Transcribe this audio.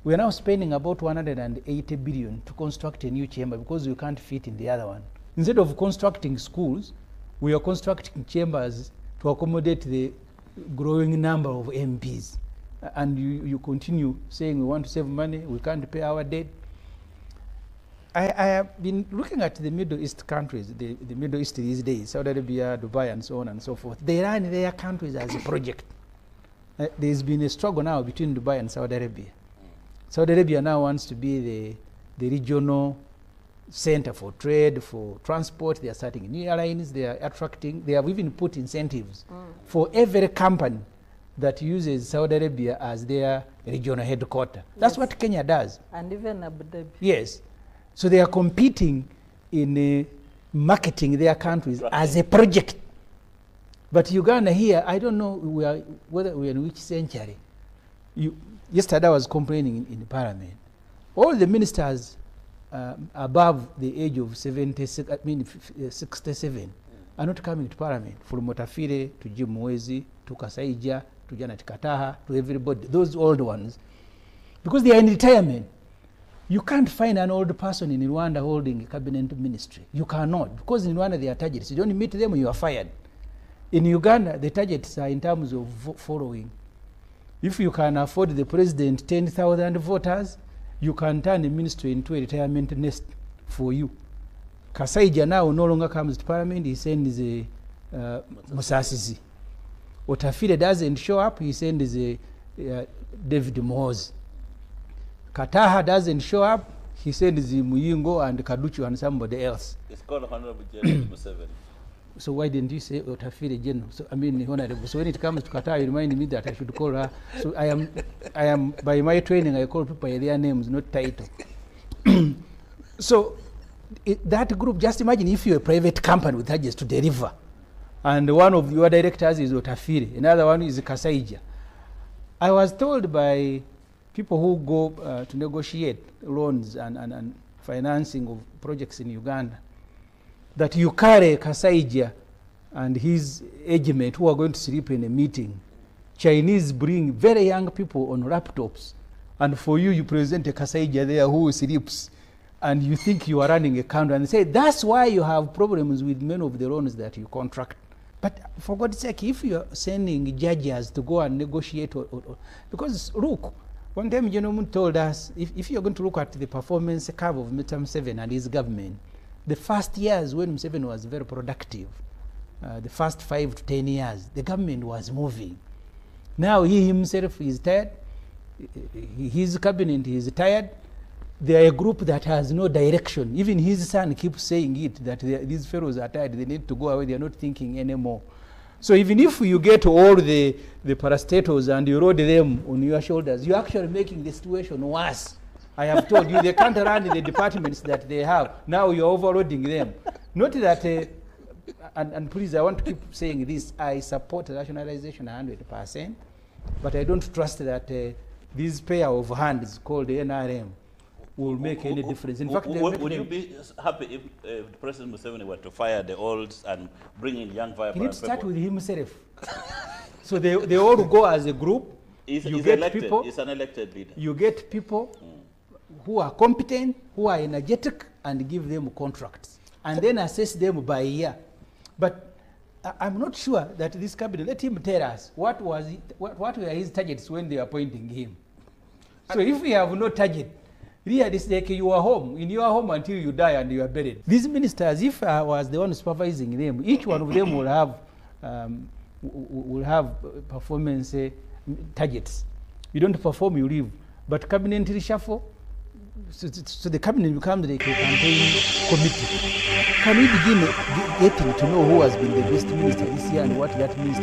We are now spending about 180 billion to construct a new chamber because we can't fit in the other one. Instead of constructing schools, we are constructing chambers to accommodate the growing number of MPs. And you continue saying we want to save money, we can't pay our debt. I have been looking at the Middle East countries, the Middle East these days, Saudi Arabia, Dubai, and so on and so forth. They run their countries as a project. There's been a struggle now between Dubai and Saudi Arabia. Saudi Arabia now wants to be the regional center for trade, for transport. They are starting new airlines, they are attracting, they have even put incentives for every company that uses Saudi Arabia as their regional headquarters. That's what Kenya does. And even Abu Dhabi. Yes. So they are competing in marketing their countries as a project. But Uganda here, I don't know whether we are in which century. Yesterday I was complaining in Parliament. All the ministers above the age of 67 are not coming to Parliament. From Motafire to Jim Mwezi to Kasaija to Janet Kataha to everybody, those old ones. Because they are in retirement. You can't find an old person in Rwanda holding a cabinet ministry. You cannot, because in Rwanda they are targets. You don't meet them, you are fired. In Uganda, the targets are in terms of following. If you can afford the president 10,000 voters, you can turn the ministry into a retirement nest for you. Kasaija now no longer comes to Parliament, he sends a Musasizi. Otafire doesn't show up, he sends a David Moz. Kataha doesn't show up, he sends Muyingo and Kaduchu and somebody else. It's called Honorable General Museveni. So why didn't you say Otafire General? So I mean, Honorable. So when it comes to Kataha, you remind me that I should call her. So I am by my training, I call people by their names, not title. So that group, just imagine if you're a private company with targets to deliver, and one of your directors is Otafire, another one is Kasaija. I was told by people who go to negotiate loans and financing of projects in Uganda that you carry Kasaija and his agent who are going to sleep in a meeting. Chinese bring very young people on laptops, and for you present a Kasaija there who sleeps, and you think you are running a country, and they say that's why you have problems with many of the loans that you contract. But for God's sake, if you are sending judges to go and negotiate, because look, one time gentleman told us, if you're going to look at the performance curve of Mr. Museveni and his government, the first years when Museveni was very productive, the first 5 to 10 years, the government was moving. Now he himself is tired, his cabinet is tired, they are a group that has no direction. Even his son keeps saying it, that these fellows are tired, they need to go away, they are not thinking anymore. So even if you get all the parastatals and you load them on your shoulders, you're actually making the situation worse. I have told you, they can't run the departments that they have. Now you're overloading them. Not that, and please, I want to keep saying this, I support rationalization 100%, but I don't trust that this pair of hands called the NRM will make any difference. In fact, would you be happy if President Museveni were to fire the olds and bring in young vibrant people? He needs to start with himself. So they all go as a group. He's an elected leader. You get people who are competent, who are energetic, and give them contracts. And then assess them by year. But I'm not sure that this cabinet, let him tell us what were his targets when they are appointing him. So if we have no target, really, it's like you are home, in your home until you die and you are buried. These ministers, if I was the one supervising them, each one of them will have performance targets. You don't perform, you leave. But cabinet reshuffle, so the cabinet becomes like a campaign committee. Can we begin getting to know who has been the best minister this year and what that minister